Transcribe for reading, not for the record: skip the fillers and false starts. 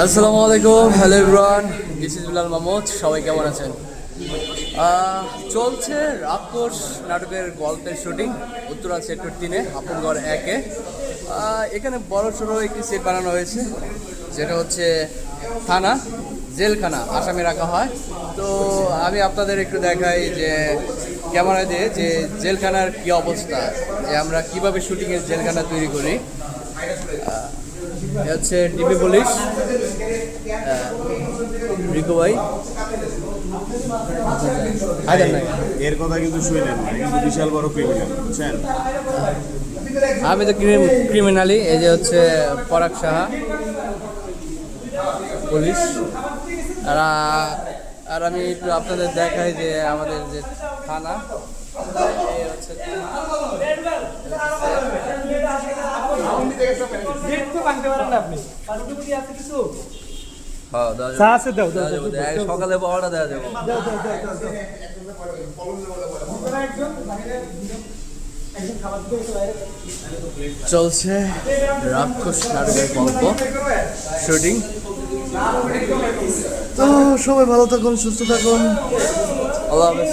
আসসালামু আলাইকুম, hello everyone, this is Bilal Mahmud. সবাই কেমন আছেন? চলছে রাক্ষস নাটকের গল্পের শুটিং উত্তরা সেক্টর 3-এ আপুরগড় 1-এ। এখানে বড় সড়ো একটি সেট বানানো হয়েছে, যেটা হচ্ছে থানা, জেলখানা, আসামি রাখা হয়। তো আমি আপনাদের একটু দেখাই যে ক্যামেরা দিয়ে যে জেলখানার কী অবস্থা, যে আমরা কিভাবে শুটিংয়ের জেলখানা তৈরি করি। হচ্ছে ডিবি পুলিশ রিকু ভাই। এর কথা কিন্তু শুনলেন না, কিন্তু বিশাল বড় ক্রিমিনাল, বুঝছেন? আমি তো ক্রিমিনালি। এই যে হচ্ছে পরাগ সাহা পুলিশ। আর আমি একটু আপনাদের দেখাই যে আমাদের যে থানা, এই হচ্ছে সকালে পাওয়াটা দেওয়া যাবে। চলছে রাক্ষস নাটকের গল্প শুটিং। তো সবাই ভালো থাকুন, সুস্থ থাকুন, আল্লাহ হাফেজ।